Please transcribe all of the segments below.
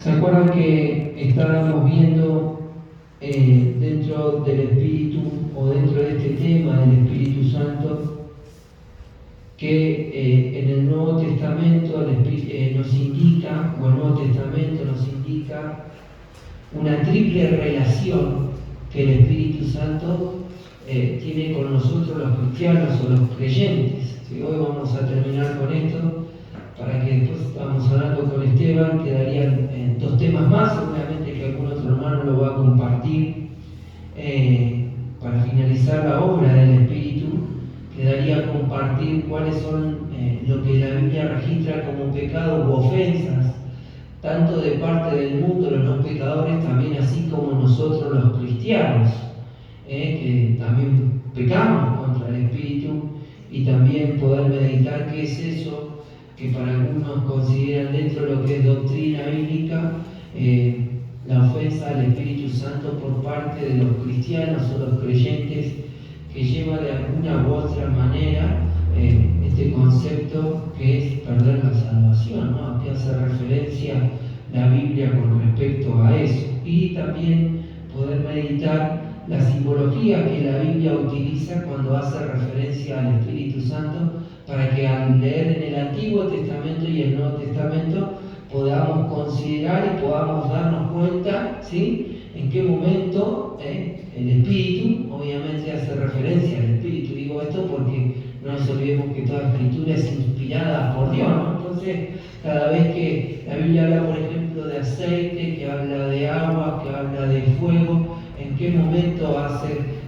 ¿Se acuerdan que estábamos viendo dentro del Espíritu o dentro de este tema del Espíritu Santo que en el Nuevo Testamento nos indica, o el Nuevo Testamento nos indica una triple relación que el Espíritu Santo tiene con nosotros los cristianos o los creyentes? ¿Sí? Hoy vamos a terminar con esto, para que después estamos hablando con Esteban, quedarían dos temas más, seguramente que algún otro hermano lo va a compartir. Para finalizar la obra del Espíritu, quedaría compartir cuáles son lo que la Biblia registra como pecados u ofensas, tanto de parte del mundo, los no pecadores, también así como nosotros los cristianos, que también pecamos contra el Espíritu, y también poder meditar qué es eso que para algunos consideran dentro de lo que es doctrina bíblica, la ofensa al Espíritu Santo por parte de los cristianos o los creyentes, que lleva de alguna u otra manera este concepto que es perder la salvación, ¿no? ¿A qué hace referencia la Biblia con respecto a eso? Y también poder meditar la simbología que la Biblia utiliza cuando hace referencia al Espíritu Santo, para que al leer en el Antiguo Testamento y el Nuevo Testamento podamos considerar y podamos darnos cuenta, ¿sí?, en qué momento el Espíritu, obviamente hace referencia al Espíritu. Digo esto porque no nos olvidemos que toda escritura es inspirada por Dios, ¿no? Entonces, cada vez que la Biblia habla, por ejemplo, de aceite, que habla de agua, que habla de fuego, en qué momento hace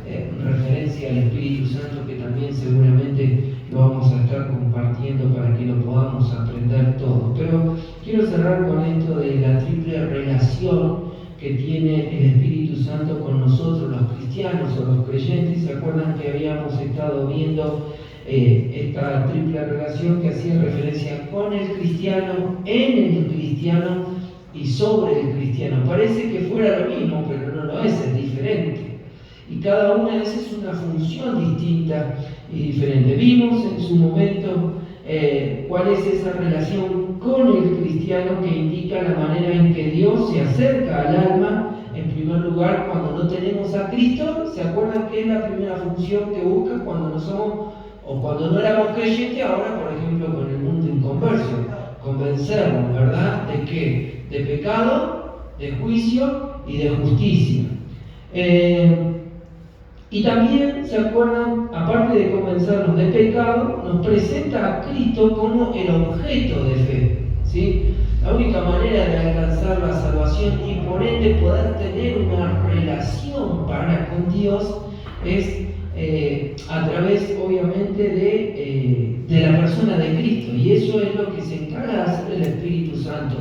referencia al Espíritu Santo, que también seguramente lo vamos a estar compartiendo para que lo podamos aprender todo. Pero quiero cerrar con esto de la triple relación que tiene el Espíritu Santo con nosotros, los cristianos o los creyentes. ¿Se acuerdan que habíamos estado viendo esta triple relación que hacía referencia con el cristiano, en el cristiano y sobre el cristiano? Parece que fuera lo mismo, pero no lo es diferente. Y cada una de esas es una función distinta y diferente. Vimos en su momento cuál es esa relación con el cristiano, que indica la manera en que Dios se acerca al alma. En primer lugar, cuando no tenemos a Cristo, ¿se acuerdan que es la primera función que busca cuando no somos, o cuando no éramos creyentes? Ahora, por ejemplo, con el mundo inconverso, convencernos, ¿verdad?, ¿de qué? De pecado, de juicio y de justicia. Y también, ¿se acuerdan?, aparte de convencernos de pecado, nos presenta a Cristo como el objeto de fe, ¿sí? La única manera de alcanzar la salvación y por ende poder tener una relación con Dios es a través, obviamente, de la persona de Cristo. Y eso es lo que se encarga de hacer el Espíritu Santo,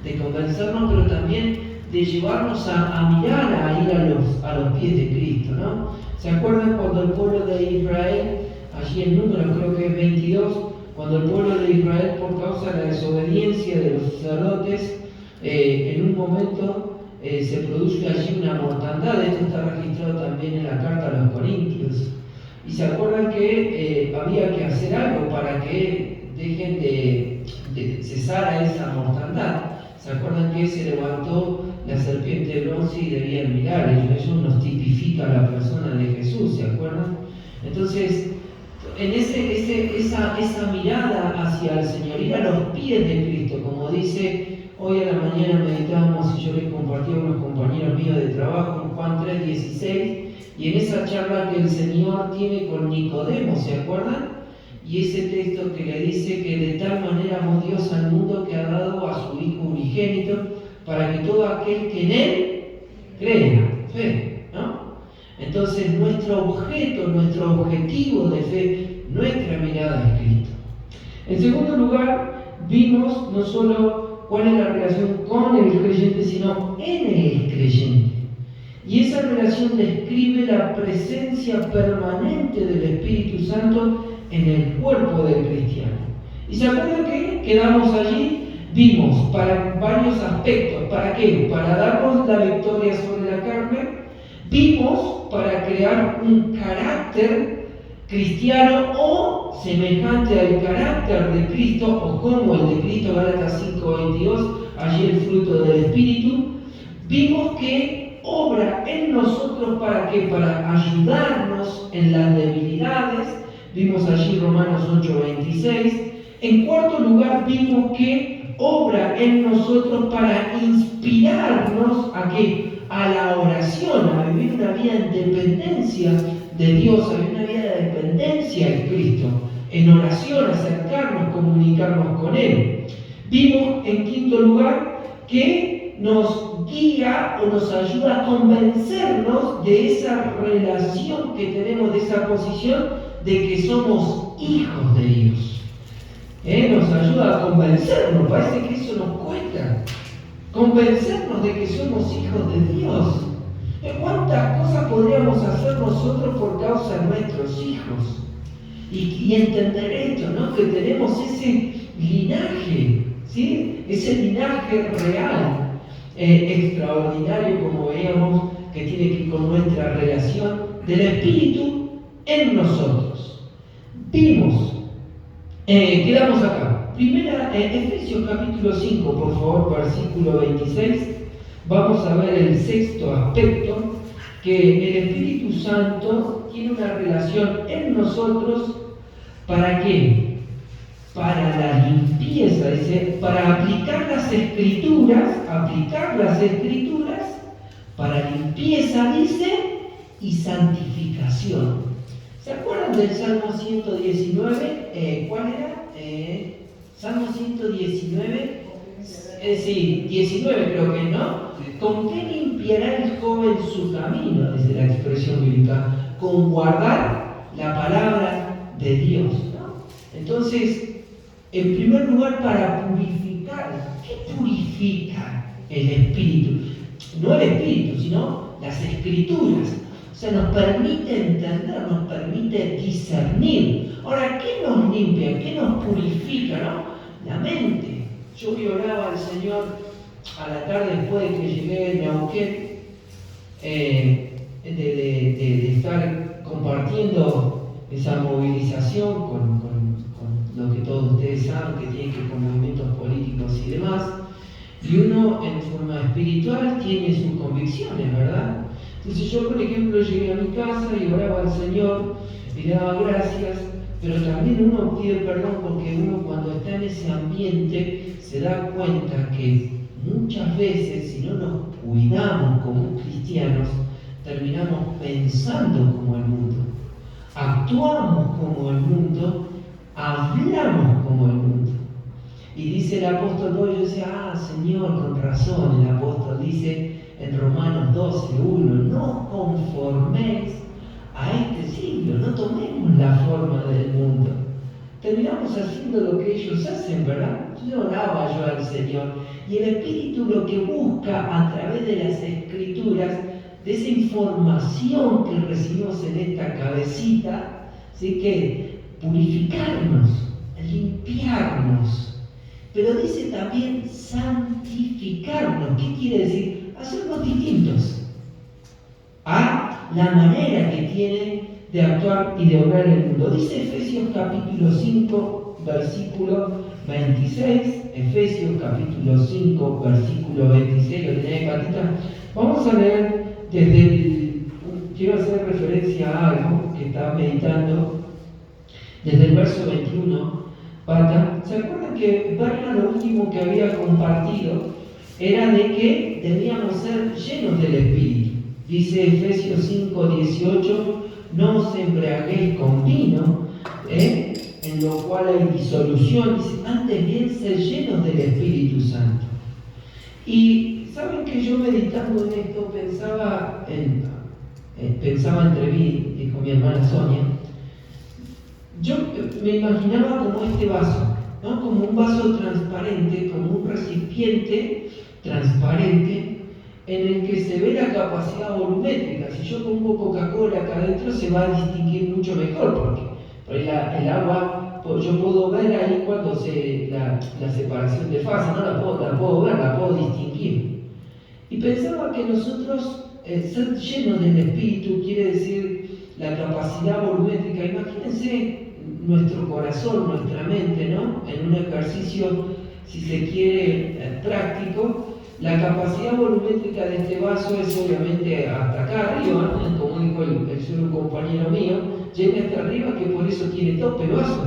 de convencernos, pero también de llevarnos a mirar, a ir a los pies de Cristo, ¿no? ¿Se acuerdan cuando el pueblo de Israel, allí en Números creo que es 22, cuando el pueblo de Israel, por causa de la desobediencia de los sacerdotes, en un momento se produce allí una mortandad? Esto está registrado también en la carta a los Corintios. Y se acuerdan que había que hacer algo para que dejen de cesar esa mortandad. ¿Se acuerdan que se levantó la serpiente de bronce y debían mirar? Eso nos tipifica la persona de Jesús, ¿se acuerdan? Entonces, en esa mirada hacia el Señor, ir a los pies de Cristo, como dice, hoy a la mañana meditábamos, y yo les compartí a unos compañeros míos de trabajo en Juan 3:16, y en esa charla que el Señor tiene con Nicodemo, ¿se acuerdan? Y ese texto que le dice que de tal manera amó Dios al mundo que ha dado a su Hijo unigénito, para que todo aquel que en Él crea, fe, ¿no? Entonces nuestro objeto, nuestro objetivo de fe, nuestra mirada es Cristo. En segundo lugar, vimos no solo cuál es la relación con el creyente, sino en el creyente. Y esa relación describe la presencia permanente del Espíritu Santo en el cuerpo del cristiano. ¿Y se acuerdan que quedamos allí? Vimos para varios aspectos. ¿Para qué? Para darnos la victoria sobre la carne. Vimos para crear un carácter cristiano o semejante al carácter de Cristo, o como el de Cristo, Gálatas 5:22, allí el fruto del Espíritu, vimos que obra en nosotros para que para ayudarnos en las debilidades, vimos allí Romanos 8:26. En cuarto lugar, vimos que obra en nosotros para inspirarnos a qué, a la oración, a vivir una vida en dependencia de Dios, a vivir una vida de dependencia de Cristo, en oración, acercarnos, comunicarnos con Él. Vimos en quinto lugar que nos guía o nos ayuda a convencernos de esa relación que tenemos, de esa posición de que somos hijos de Dios. Nos ayuda a convencernos, parece que eso nos cuesta, convencernos de que somos hijos de Dios. ¿Cuántas cosas podríamos hacer nosotros por causa de nuestros hijos? Y entender esto, ¿no? Que tenemos ese linaje, ¿sí? Ese linaje real, extraordinario, como veíamos, que tiene que ver con nuestra relación del Espíritu en nosotros. Vimos, quedamos acá. Primera, Efesios capítulo 5, por favor, versículo 26. Vamos a ver el sexto aspecto, que el Espíritu Santo tiene una relación en nosotros. ¿Para qué? Para la limpieza, dice, para aplicar las escrituras, para limpieza, dice, y santificación. ¿Se acuerdan del Salmo 119? ¿Cuál era? Salmo 119. Sí, 19 creo que, ¿no? ¿Con qué limpiará el joven su camino? Dice la expresión bíblica. Con guardar la palabra de Dios, ¿no? Entonces, en primer lugar, para purificar. ¿Qué purifica el Espíritu? No el Espíritu, sino las Escrituras. O sea, nos permite entender, nos permite discernir. Ahora, ¿qué nos limpia? ¿Qué nos purifica? ¿No? La mente. Yo oraba al Señor a la tarde después de que llegué de Neuquén, de estar compartiendo esa movilización con lo que todos ustedes saben que tiene que ver con movimientos políticos y demás. Y uno en forma espiritual tiene sus convicciones, ¿verdad? Entonces yo, por ejemplo, llegué a mi casa y oraba al Señor y le daba gracias, pero también uno pide perdón porque uno cuando está en ese ambiente se da cuenta que muchas veces, si no nos cuidamos como cristianos, terminamos pensando como el mundo, actuamos como el mundo, hablamos como el mundo. Y dice el apóstol Pablo, yo decía, Señor, con razón, el apóstol dice en Romanos 12:1, no conforméis a este siglo, no tomemos la forma del mundo. Terminamos haciendo lo que ellos hacen, ¿verdad? Yo oraba al Señor, y el Espíritu lo que busca a través de las Escrituras, de esa información que recibimos en esta cabecita, ¿sí? Que purificarnos, limpiarnos, pero dice también santificarnos. ¿Qué quiere decir? Hacernos distintos a la manera que tiene de actuar y de obrar el mundo. Dice Efesios capítulo 5, versículo 26. Efesios capítulo 5, versículo 26. ¿Lo tenéis, Patita? Vamos a leer quiero hacer referencia a algo que estaba meditando desde el verso 21. Pata, ¿se acuerdan que Berna lo último que había compartido era de que debíamos ser llenos del Espíritu? Dice Efesios 5:18, no os embriaguéis con vino, en lo cual hay disolución, dice, antes bien ser llenos del Espíritu Santo. Y saben que yo meditando en esto pensaba entre mí y con mi hermana Sonia. Yo me imaginaba como este vaso, ¿no? Como un vaso transparente, como un recipiente transparente en el que se ve la capacidad volumétrica. Si yo pongo Coca-Cola acá adentro se va a distinguir mucho mejor, porque el agua, yo puedo ver ahí cuando la separación de fase, no la puedo ver, la puedo distinguir. Y pensaba que nosotros, ser llenos del Espíritu quiere decir la capacidad volumétrica. Imagínense nuestro corazón, nuestra mente, ¿no? En un ejercicio si se quiere, práctico, la capacidad volumétrica de este vaso es obviamente hasta acá arriba, ¿no? Como dijo el suelo un compañero mío, llega hasta arriba, que por eso tiene tope el vaso.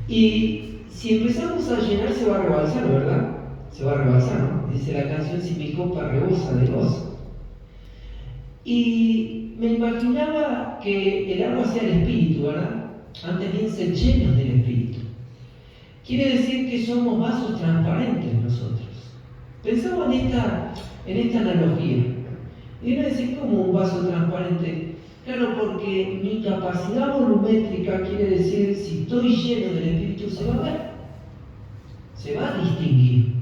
Y si empezamos a llenar se va a rebalsar, ¿verdad? Se va a rebalsar, ¿no? Dice la canción, si mi copa rebosa de gozo. Y me imaginaba que el agua sea el espíritu, ¿verdad? Antes bien ser llenos del espíritu. Quiere decir que somos vasos transparentes nosotros. Pensamos en esta analogía. Y uno dice, ¿cómo un vaso transparente? Claro, porque mi capacidad volumétrica quiere decir, si estoy lleno del espíritu, se va a ver. Se va a distinguir.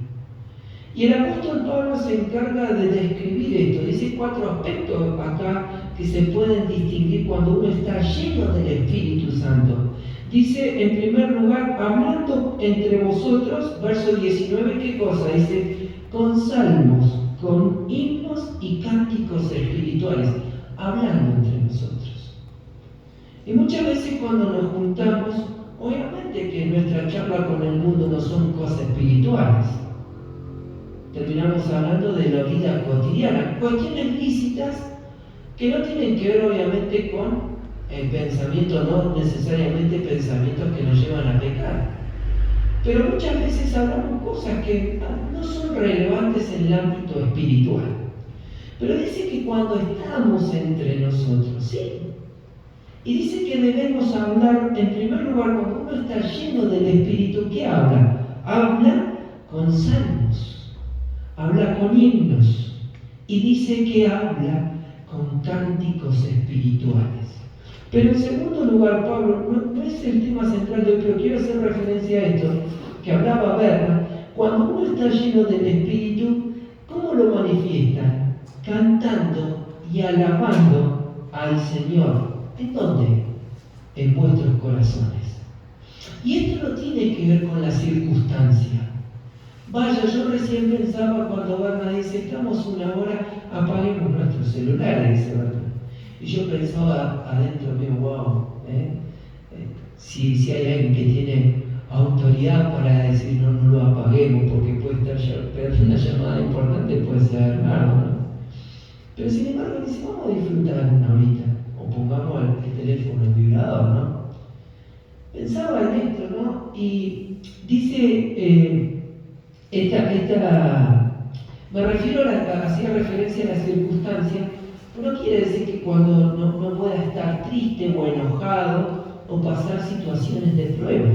Y el apóstol Pablo se encarga de describir esto. Dice 4 aspectos acá que se pueden distinguir cuando uno está lleno del Espíritu Santo. Dice, en primer lugar, hablando entre vosotros, verso 19, ¿qué cosa? Dice, con salmos, con himnos y cánticos espirituales, hablando entre nosotros. Y muchas veces cuando nos juntamos, obviamente que nuestra charla con el mundo no son cosas espirituales. Terminamos hablando de la vida cotidiana, cuestiones lícitas que no tienen que ver obviamente con pensamientos, no necesariamente pensamientos que nos llevan a pecar. Pero muchas veces hablamos cosas que no son relevantes en el ámbito espiritual. Pero dice que cuando estamos entre nosotros, ¿sí? Y dice que debemos hablar, en primer lugar, cuando uno está lleno del Espíritu, ¿qué habla? Habla con salmos. Habla con himnos y dice que habla con cánticos espirituales. Pero en segundo lugar, Pablo, no es el tema central de hoy, pero quiero hacer referencia a esto, que hablaba Berna. Cuando uno está lleno del Espíritu, ¿cómo lo manifiesta? Cantando y alabando al Señor. ¿En dónde? En vuestros corazones. Y esto no tiene que ver con la circunstancia. Vaya, yo recién pensaba cuando Berna dice, estamos una hora, apaguemos nuestros celulares, dice Berna. Y yo pensaba adentro mío, wow, si hay alguien que tiene autoridad para decir no lo apaguemos porque puede estar una llamada importante, puede ser algo, ¿no? Pero sin embargo dice, vamos a disfrutar ahorita, o pongamos el teléfono en vibrador, ¿no? Pensaba en esto, ¿no? Y dice... me refiero hacía referencia a la circunstancia, no quiere decir que cuando no pueda estar triste o enojado o pasar situaciones de prueba.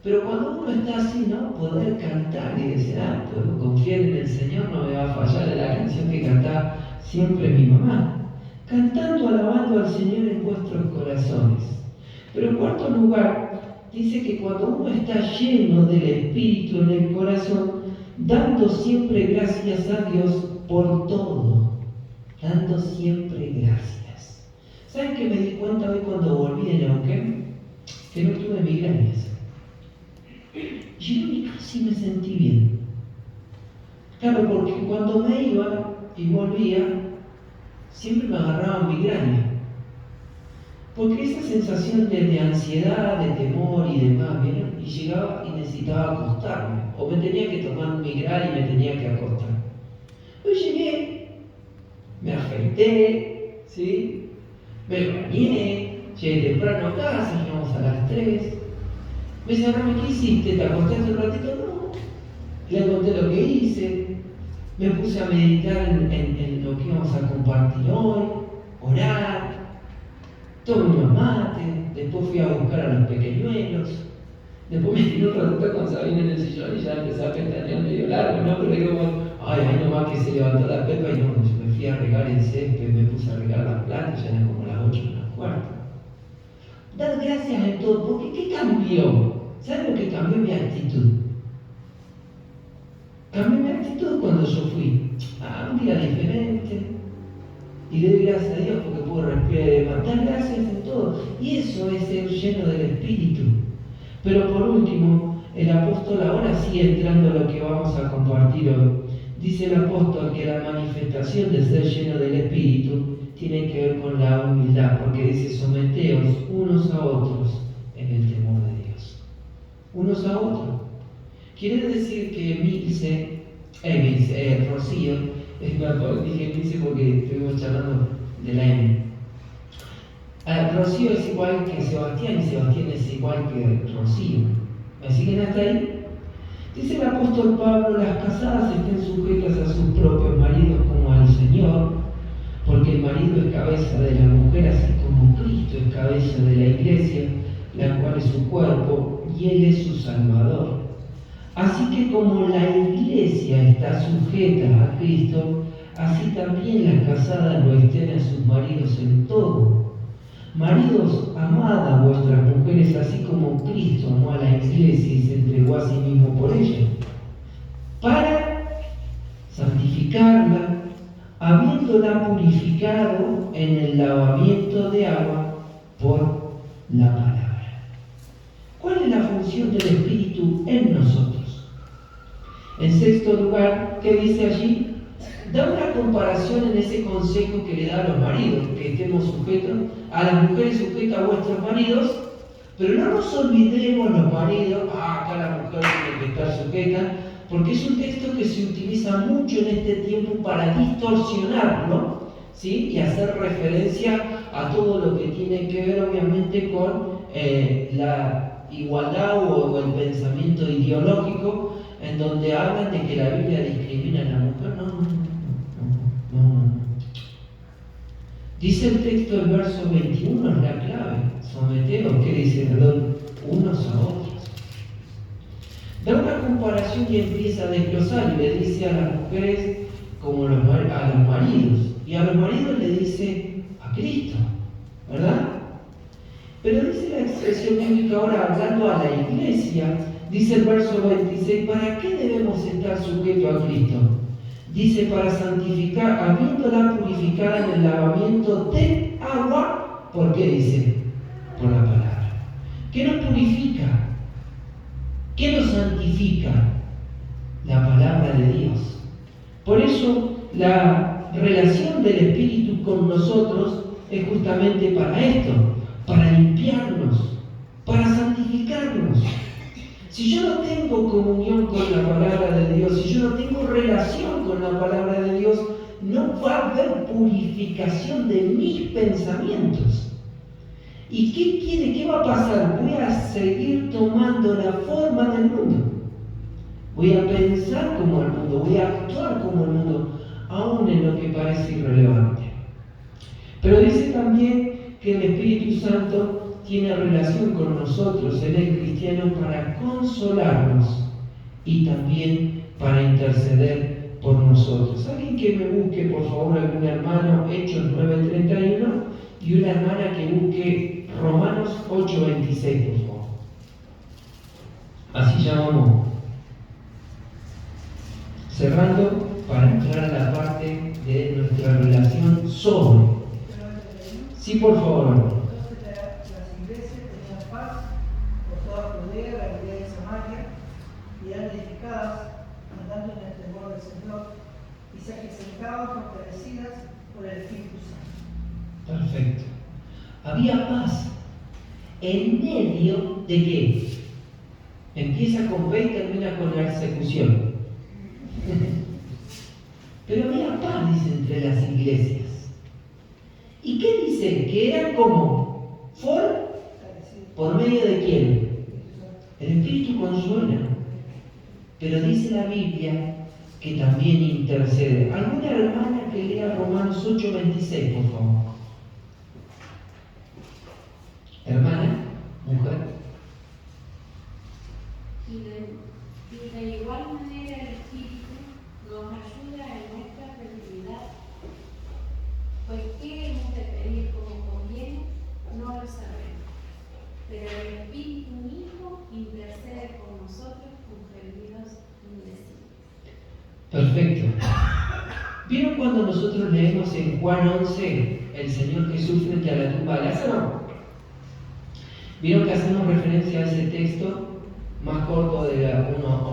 Pero cuando uno está así, ¿no? Poder cantar y decir, puedo confiar en el Señor, no me va a fallar, es la canción que cantaba siempre mi mamá. Cantando, alabando al Señor en vuestros corazones. Pero en cuarto lugar, dice que cuando uno está lleno del Espíritu en el corazón, dando siempre gracias a Dios por todo, dando siempre gracias. ¿Saben qué me di cuenta hoy cuando volví de Neuquén? Que no tuve migrañas. Yo casi me sentí bien. Claro, porque cuando me iba y volvía, siempre me agarraban migraña. Porque esa sensación de ansiedad, de temor y demás, ¿vieron? Y llegaba y necesitaba acostarme. O me tenía que tomar un migral y me tenía que acostar. Hoy llegué, me afeité, ¿sí? Me bañé, llegué temprano a casa, llegamos a las 3. Me dice, Rami, ¿qué hiciste? ¿Te acostaste un ratito? No. Le conté lo que hice. Me puse a meditar en lo que íbamos a compartir hoy, orar. Tomé un mate, después fui a buscar a los pequeñuelos, después me tiré un ratito con Sabina en el sillón y ya empecé a pestañear medio largo, ¿no? Pero digo, ahí nomás que se levantó la pepa y no, yo me fui a regar el césped, me puse a regar las plantas, ya eran como las 8 menos cuarto. Dar gracias en todo, porque ¿qué cambió? ¿Saben lo que cambió? Mi actitud. Cambió mi actitud cuando yo fui a un día diferente. Y doy gracias a Dios porque puedo respirar y levantar gracias en todo. Y eso es ser lleno del Espíritu. Pero por último, el apóstol ahora sí entrando a lo que vamos a compartir hoy. Dice el apóstol que la manifestación de ser lleno del Espíritu tiene que ver con la humildad, porque dice someteos unos a otros en el temor de Dios. Unos a otros. Quiere decir que Rocío, dije Milce porque estuvimos charlando de la M. Rocío es igual que Sebastián y Sebastián es igual que Rocío. ¿Me siguen hasta ahí? Dice el apóstol Pablo: las casadas estén sujetas a sus propios maridos como al Señor, porque el marido es cabeza de la mujer, así como Cristo es cabeza de la iglesia, la cual es su cuerpo, y Él es su Salvador. Así que como la iglesia está sujeta a Cristo, así también las casadas lo estén a sus maridos en todo. Maridos, amad a vuestras mujeres así como Cristo amó a la iglesia y se entregó a sí mismo por ella, para santificarla, habiéndola purificado en el lavamiento de agua por la palabra. ¿Cuál es la función del Espíritu en nosotros? En sexto lugar, ¿qué dice allí? Da una comparación en ese consejo que le da a los maridos, que estemos sujetos, a las mujeres sujetas a vuestros maridos, pero no nos olvidemos los maridos, acá la mujer tiene que estar sujeta, porque es un texto que se utiliza mucho en este tiempo para distorsionarlo, ¿sí? Y hacer referencia a todo lo que tiene que ver obviamente con la igualdad o el pensamiento ideológico, en donde hablan de que la Biblia discrimina a la mujer. No. Dice el texto del verso 21, es la clave: someteos, ¿qué dice? Perdón, unos a otros. Da una comparación y empieza a desglosar y le dice a las mujeres como a los maridos, y a los maridos le dice a Cristo, ¿verdad? Pero dice la expresión bíblica ahora hablando a la iglesia, dice el verso 26, ¿para qué debemos estar sujetos a Cristo? Dice: para santificar, habiéndola purificada en el lavamiento de agua. ¿Por qué dice? Por la palabra. ¿Qué nos purifica? ¿Qué nos santifica? La palabra de Dios. Por eso la relación del Espíritu con nosotros es justamente para esto, para limpiarnos, para santificarnos. Si yo no tengo comunión con la palabra de Dios, si yo no tengo relación con la palabra de Dios, no va a haber purificación de mis pensamientos. ¿Y qué quiere? ¿Qué va a pasar? Voy a seguir tomando la forma del mundo. Voy a pensar como el mundo, voy a actuar como el mundo, aún en lo que parece irrelevante. Pero dice también que el Espíritu Santo tiene relación con nosotros en el cristiano para consolarnos y también para interceder por nosotros. Alguien que me busque, por favor, algún hermano, Hechos 9:31, y una hermana que busque Romanos 8:26, por favor. Así ya vamos cerrando para entrar a la parte de nuestra relación sobre. Sí, por favor. Andando en el temor del Señor y se acrecentaban fortalecidas por el Espíritu Santo. Perfecto. Había paz en medio de qué. Empieza con fe y termina con la persecución. Pero había paz, dice, entre las iglesias. ¿Y qué dice? Que eran como ¿por medio de quién? El Espíritu consuela. Pero dice la Biblia que también intercede. ¿Alguna hermana que lea Romanos 8:26, por favor? Hermana, mujer. Y de igual manera el Espíritu nos ayuda en nuestra debilidad. Pues qué hemos de pedir como conviene, no lo sabemos. Pero el Espíritu mismo intercede por nosotros con gemidos indecibles. Perfecto. ¿Vieron cuando nosotros leemos en Juan 11 el Señor Jesús frente a la tumba de Lázaro? ¿Vieron que hacemos referencia a ese texto más corto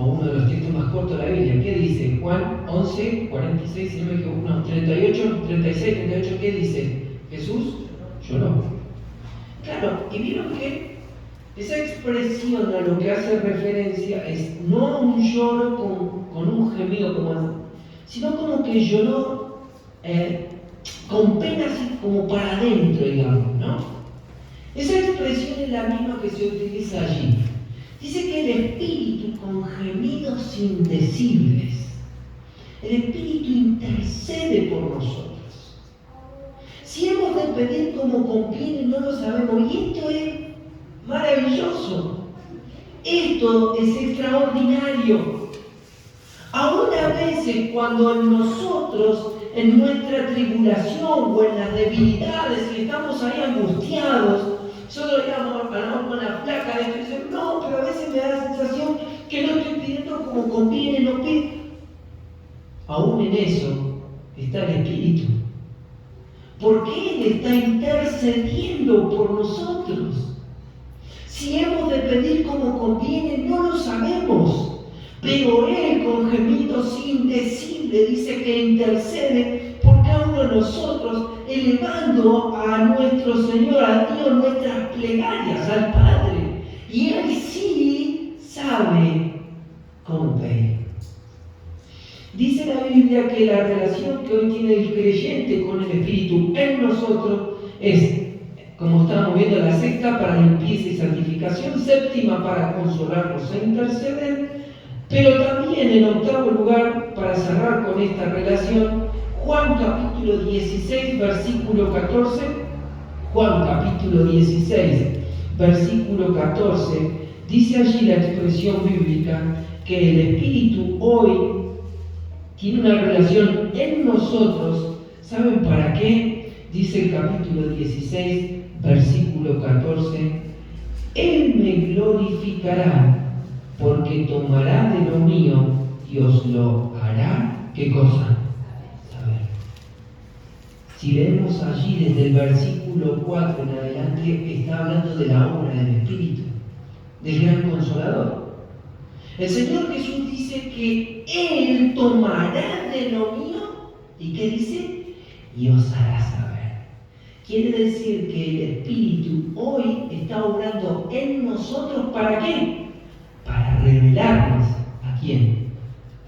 uno de los textos más cortos de la Biblia? ¿Qué dice? Juan 11, 46, si no me equivoco, 38, 36, 38, ¿qué dice? Jesús lloró. Claro, y vieron que Esa expresión a lo que hace referencia es no un lloro con un gemido, sino como que lloró con pena así como para adentro, digamos, ¿no? Esa expresión es la misma que se utiliza allí. Dice que el Espíritu con gemidos indecibles, el Espíritu intercede por nosotros. Si hemos de pedir como conviene, no lo sabemos. Y esto es maravilloso. Esto es extraordinario. Aún a veces cuando en nosotros, en nuestra tribulación o en las debilidades, y estamos ahí angustiados, solo hablamos con la placa de Jesús, no, pero a veces me da la sensación que no estoy pidiendo como conviene, no pido. Aún en eso está el Espíritu. Porque Él está intercediendo por nosotros. Si hemos de pedir como conviene, no lo sabemos. Pero Él con gemidos indecibles dice que intercede por cada uno de nosotros, elevando a nuestro Señor, a Dios, nuestras plegarias, al Padre. Y Él sí sabe cómo pedir. Dice la Biblia que la relación que hoy tiene el creyente con el Espíritu en nosotros es, como estábamos viendo, la sexta para limpieza y santificación, séptima para consolarnos e interceder, pero también en octavo lugar, para cerrar con esta relación, Juan capítulo 16, versículo 14, Juan capítulo 16, versículo 14, dice allí la expresión bíblica que el Espíritu hoy tiene una relación en nosotros. ¿Saben para qué? Dice el capítulo 16, versículo 14, Él me glorificará, porque tomará de lo mío y os lo hará. ¿Qué cosa? Saber. Si leemos allí desde el versículo 4 en adelante, está hablando de la obra del Espíritu, del gran Consolador. El Señor Jesús dice que Él tomará de lo mío, ¿y qué dice? Y os hará saber. Quiere decir que el Espíritu hoy está obrando en nosotros, ¿para qué? Para revelarnos ¿a quién?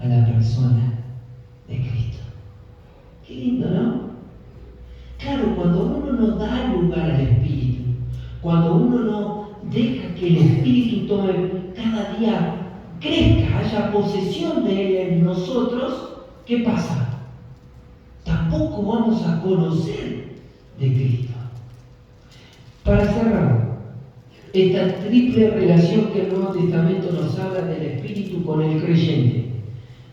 A la persona de Cristo. Qué lindo, ¿no? Claro, cuando uno no da lugar al Espíritu, cuando uno no deja que el Espíritu tome cada día, crezca, haya posesión de Él en nosotros, ¿qué pasa? Tampoco vamos a conocer de Cristo. Para cerrar, esta triple relación que el Nuevo Testamento nos habla del Espíritu con el creyente.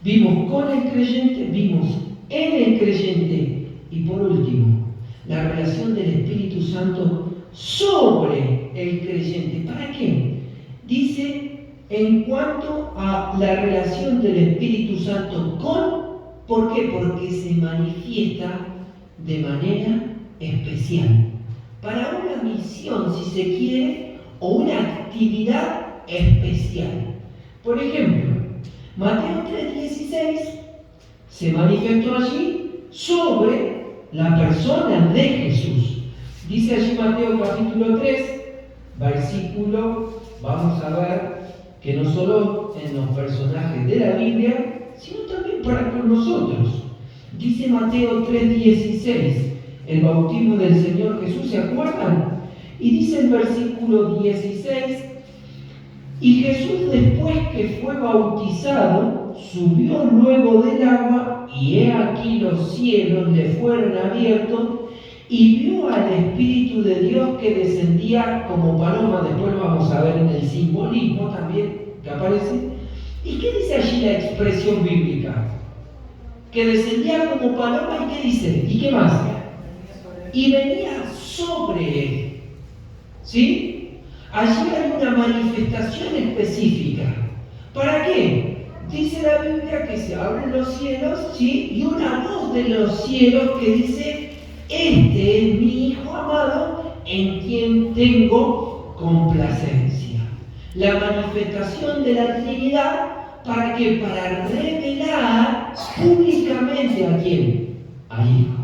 Vimos con el creyente, vimos en el creyente y por último, la relación del Espíritu Santo sobre el creyente. ¿Para qué? Dice, en cuanto a la relación del Espíritu Santo ¿por qué? Porque se manifiesta de manera especial, para una misión, si se quiere, o una actividad especial. Por ejemplo, Mateo 3:16 se manifestó allí sobre la persona de Jesús. Dice allí Mateo capítulo 3, versículo, vamos a ver, que no solo en los personajes de la Biblia, sino también para con nosotros. Dice Mateo 3:16, el bautismo del Señor Jesús, ¿se acuerdan? Y dice el versículo 16, y Jesús después que fue bautizado, subió luego del agua, y he aquí los cielos le fueron abiertos, y vio al Espíritu de Dios que descendía como paloma. Después lo vamos a ver en el simbolismo también que aparece. ¿Y qué dice allí la expresión bíblica? Que descendía como paloma, ¿y qué dice? ¿Y qué más? Y venía sobre él. ¿Sí? Allí hay una manifestación específica. ¿Para qué? Dice la Biblia que se abren los cielos, ¿sí? Y una voz de los cielos que dice, este es mi Hijo amado, en quien tengo complacencia. La manifestación de la Trinidad, ¿para qué? Para revelar públicamente a quién, al Hijo.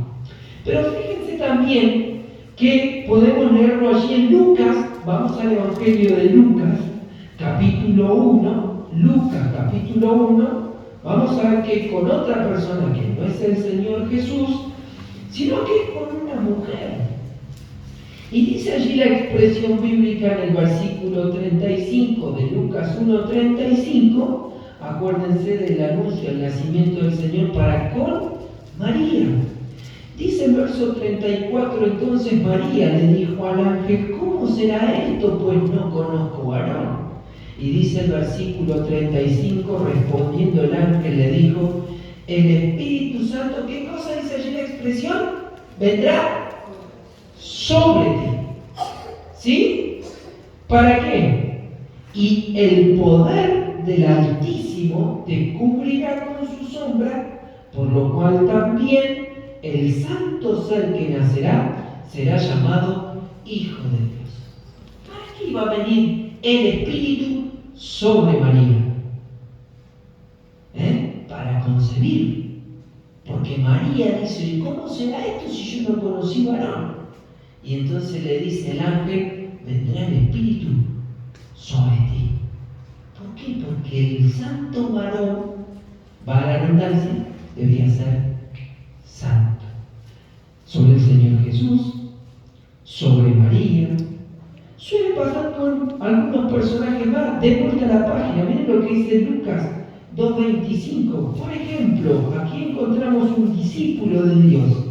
Pero fíjense también que podemos leerlo allí en Lucas vamos al Evangelio de Lucas, capítulo 1, Lucas, capítulo 1, vamos a ver que con otra persona que no es el Señor Jesús, sino que es con una mujer. Y dice allí la expresión bíblica en el versículo 35 de Lucas 1:35, acuérdense del anuncio del nacimiento del Señor para con María. Dice el verso 34, entonces María le dijo al ángel, ¿cómo será esto? Pues no conozco varón. Y dice el versículo 35, respondiendo el ángel le dijo, el Espíritu Santo, ¿qué cosa dice allí la expresión? Vendrá sobre ti. ¿Sí? ¿Para qué? Y el poder del Altísimo te cubrirá con su sombra, por lo cual también el santo ser que nacerá será llamado Hijo de Dios. ¿Para qué iba a venir el Espíritu sobre María? Para concebir. Porque María dice, ¿y cómo será esto si yo no conocí varón? Y entonces le dice el ángel, vendrá el Espíritu sobre ti. ¿Por qué? Porque el santo varón, va a la redundancia, debía ser santo. Sobre el Señor Jesús, sobre María. Suele pasar con algunos personajes más. De vuelta a la página, miren lo que dice Lucas 2:25. Por ejemplo, aquí encontramos un discípulo de Dios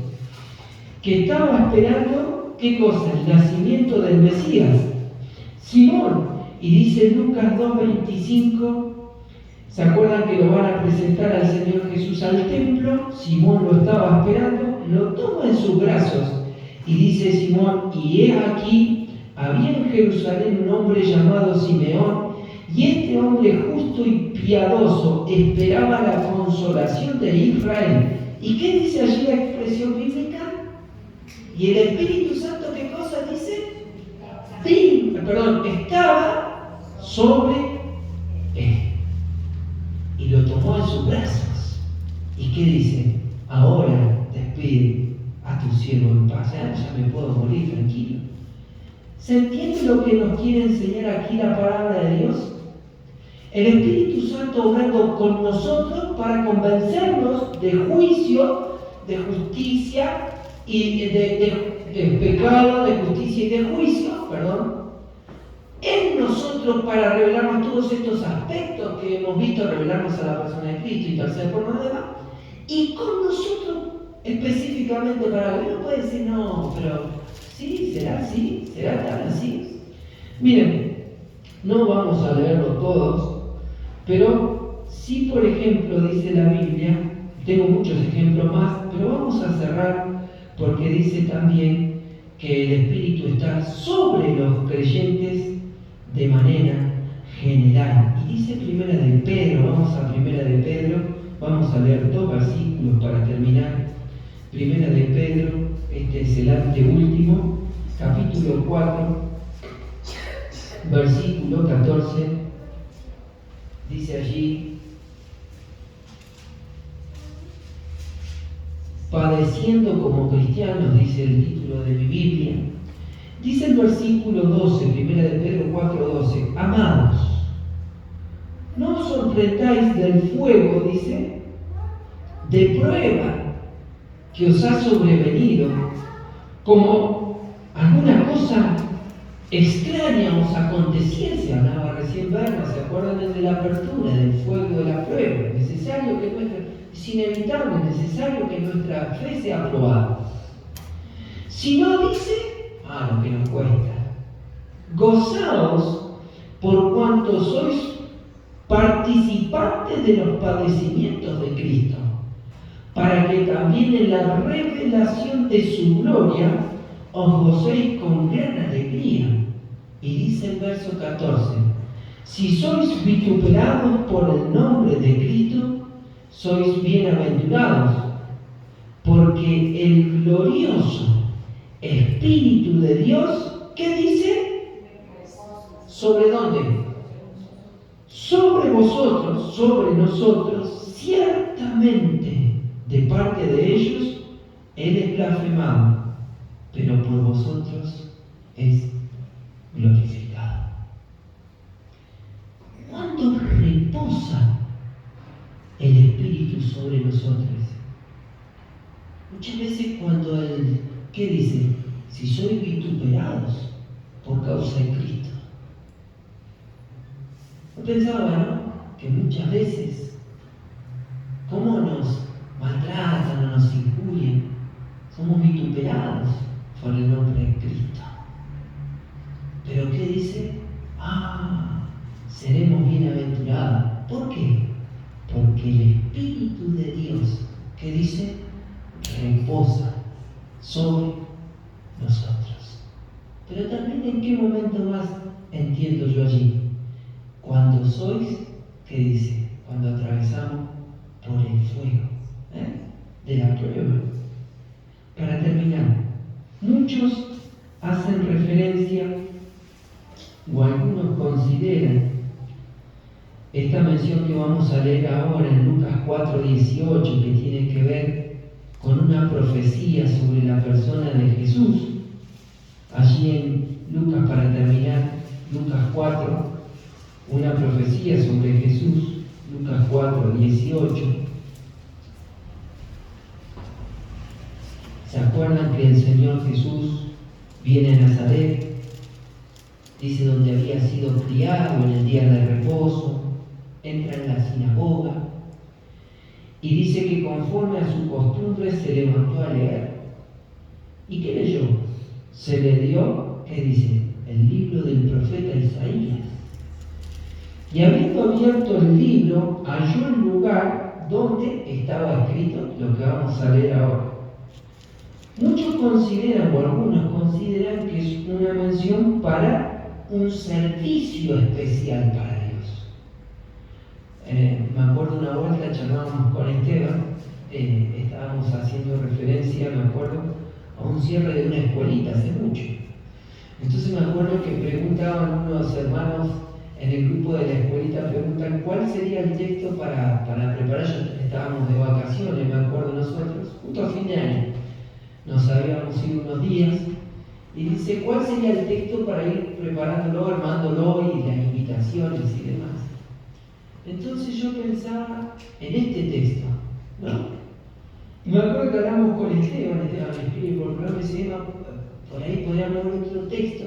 que estaba esperando, ¿qué cosa? El nacimiento del Mesías, Simón. Y dice Lucas 2:25, ¿se acuerdan que lo van a presentar al Señor Jesús al templo? Simón lo estaba esperando, lo toma en sus brazos y dice Simón, y he aquí, había en Jerusalén un hombre llamado Simeón, y este hombre justo y piadoso esperaba la consolación de Israel. ¿Y qué dice allí la expresión bíblica? Y el Espíritu Santo, ¿qué cosa dice? Estaba sobre él. Y lo tomó en sus brazos. ¿Y qué dice? Ahora despide a tu siervo en paz. Ya me puedo morir tranquilo. ¿Se entiende lo que nos quiere enseñar aquí la palabra de Dios? El Espíritu Santo obrando con nosotros para convencernos de juicio, de justicia y de pecado, de justicia y de juicio, en nosotros para revelarnos todos estos aspectos que hemos visto, revelarnos a la persona de Cristo y tercer por lo demás, y con nosotros específicamente para que uno puede decir, no, pero sí, será así, será tan así. Miren, no vamos a leerlo todos, pero sí, por ejemplo, dice la Biblia, tengo muchos ejemplos más, pero vamos a cerrar porque dice también que el Espíritu está sobre los creyentes de manera general. Y dice Primera de Pedro, vamos a Primera de Pedro, vamos a leer 2 versículos para terminar. Primera de Pedro, este es el anteúltimo, capítulo 4, versículo 14, dice allí, padeciendo como cristianos, dice el título de mi Biblia. Dice el versículo 12, Primera de Pedro 4:12, amados, no os sorprendáis del fuego, dice, de prueba que os ha sobrevenido, como alguna cosa extraña os aconteciese. Hablaba recién Berna, ¿se acuerdan de la apertura, del fuego de la prueba? Necesario que es inevitable, necesario que nuestra fe sea probada. Si no, dice, lo que nos cuesta. Gozaos por cuanto sois participantes de los padecimientos de Cristo, para que también en la revelación de su gloria os gocéis con gran alegría. Y dice el verso 14, si sois vituperados por el nombre de Cristo, sois bienaventurados, porque el glorioso Espíritu de Dios, ¿qué dice? ¿Sobre dónde? Sobre vosotros, sobre nosotros, ciertamente de parte de ellos, Él es blasfemado, pero por vosotros es glorificado. ¿Cuándo reposa el Espíritu sobre nosotros? Muchas veces cuando ¿qué dice? Si sois vituperados por causa de Cristo. Yo pensaba, ¿no? Que muchas veces, ¿cómo nos maltratan o nos injurian? Somos vituperados por el nombre de Cristo. Pero ¿qué dice? Seremos bienaventurados. ¿Por qué? Porque el Espíritu de Dios, ¿qué dice? Reposa sobre nosotros. Pero también en qué momento más entiendo yo allí. Cuando sois, ¿qué dice? Cuando atravesamos por el fuego de la prueba. Para terminar, muchos hacen referencia o algunos consideran esta mención que vamos a leer ahora en Lucas 4:18, que tiene que ver con una profecía sobre la persona de Jesús. Allí en Lucas, para terminar, Lucas 4, una profecía sobre Jesús, Lucas 4:18. ¿Se acuerdan que el Señor Jesús viene a Nazaret? Dice donde había sido criado en el día de reposo, entra en la sinagoga y dice que conforme a su costumbre se levantó a leer. ¿Y qué leyó? Se le dio, ¿qué dice? El libro del profeta Isaías. Y habiendo abierto el libro, halló el lugar donde estaba escrito lo que vamos a leer ahora. Muchos consideran, o algunos consideran, que es una mención para un servicio especial para Dios. Me acuerdo una vuelta, charlábamos con Esteban, estábamos haciendo referencia, me acuerdo, a un cierre de una escuelita hace mucho. Entonces me acuerdo que preguntaban unos hermanos en el grupo de la escuelita, preguntan cuál sería el texto para preparar. Estábamos de vacaciones, me acuerdo nosotros, justo a fin de año. Nos habíamos ido unos días y dice, ¿cuál sería el texto para ir preparándolo, armándolo y las invitaciones y demás? Entonces yo pensaba en este texto, ¿no? Y me acuerdo que hablamos con Esteban me escribe por programa y dice, por ahí podríamos hablar otro texto,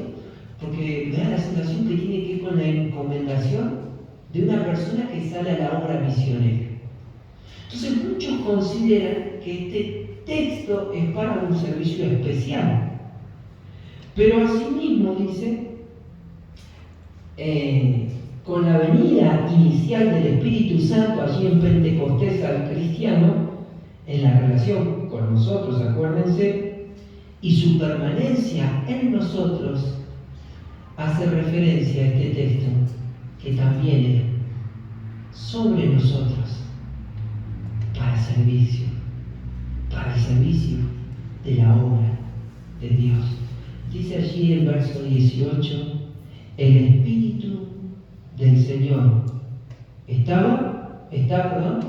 porque me da la sensación que tiene que ver con la encomendación de una persona que sale a la obra misionera. Entonces muchos consideran que este texto es para un servicio especial. Pero asimismo dice, con la venida inicial del Espíritu Santo allí en Pentecostés al cristiano, en la relación con nosotros, acuérdense, y su permanencia en nosotros, hace referencia a este texto, que también es sobre nosotros, para el servicio de la obra de Dios. Dice allí el verso 18, el Espíritu del Señor está, perdón.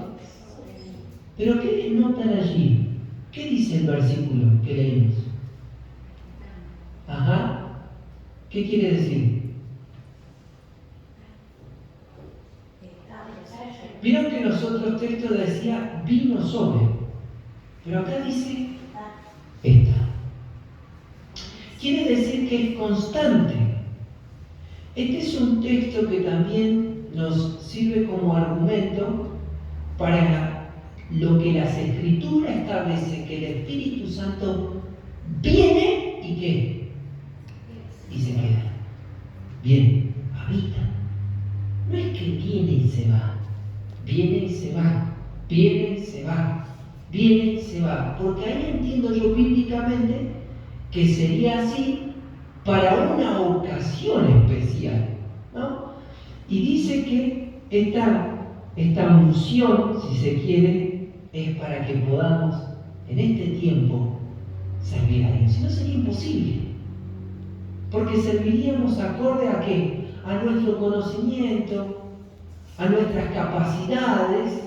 Pero ¿qué notan allí? ¿Qué dice el versículo que leímos? ¿Qué quiere decir? Vieron que en los otros textos decía vino sobre, pero acá dice está. Quiere decir que es constante. Este es un texto que también nos sirve como argumento para lo que las Escrituras establecen, que el Espíritu Santo viene y ¿qué? Y se queda. Bien, habita. No es que viene y se va, viene y se va, viene y se va, viene y se va. Porque ahí entiendo yo bíblicamente que sería así para una ocasión especial, ¿no? Y dice que esta unción, si se quiere, es para que podamos en este tiempo servir a Dios. Si no, sería imposible. Porque serviríamos acorde a ¿qué? A nuestro conocimiento, a nuestras capacidades,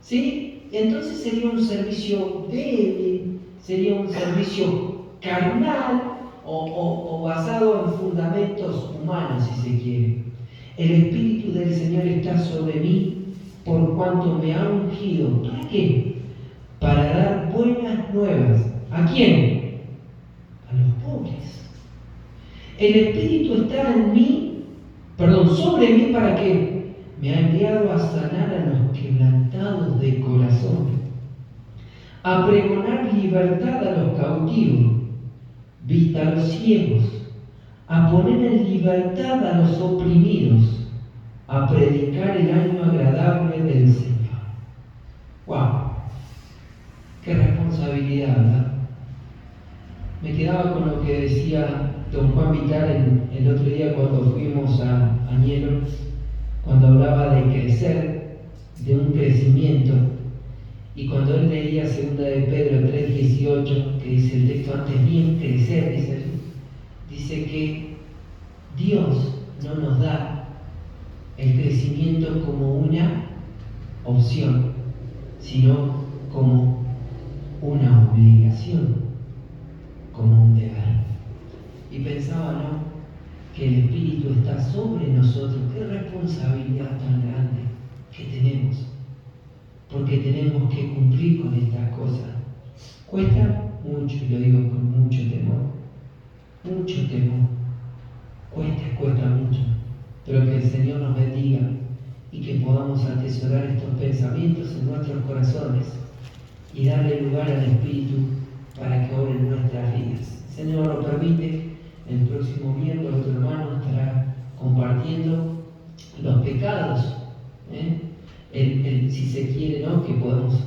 ¿sí? Entonces sería un servicio débil, sería un servicio carnal, o basado en fundamentos humanos, si se quiere. El Espíritu del Señor está sobre mí por cuanto me ha ungido. ¿Para qué? Para dar buenas nuevas. ¿A quién? A los pobres. El Espíritu está sobre mí, ¿para qué? Me ha enviado a sanar a los quebrantados de corazón, a pregonar libertad a los cautivos, vista a los ciegos, a poner en libertad a los oprimidos, a predicar el año agradable del Señor. ¡Wow! ¡Qué responsabilidad!, ¿verdad? Me quedaba con lo que decía don Juan Vitar el otro día cuando fuimos a Añelo, cuando hablaba de crecer, de un crecimiento, y cuando él leía 2 de Pedro 3:18, que dice el texto, antes bien crecer, dice que Dios no nos da el crecimiento como una opción, sino como una obligación, como un deber. Y pensaba, ¿no?, que el Espíritu está sobre nosotros. Qué responsabilidad tan grande que tenemos, porque tenemos que cumplir con estas cosas. Cuesta mucho, y lo digo con mucho temor, cuesta mucho, pero que el Señor nos bendiga y que podamos atesorar estos pensamientos en nuestros corazones y darle lugar al Espíritu para que obre en nuestras vidas. Si el Señor lo permite, el próximo miércoles otro hermano estará compartiendo los pecados, si se quiere, ¿no?, que podemos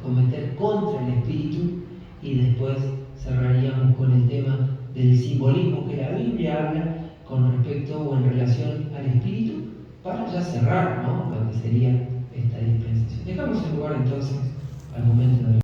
cometer contra el Espíritu, y después cerraríamos con el tema del simbolismo que la Biblia habla con respecto o en relación al Espíritu, para ya cerrar, ¿no?, lo que sería esta dispensación. Dejamos el lugar entonces al momento de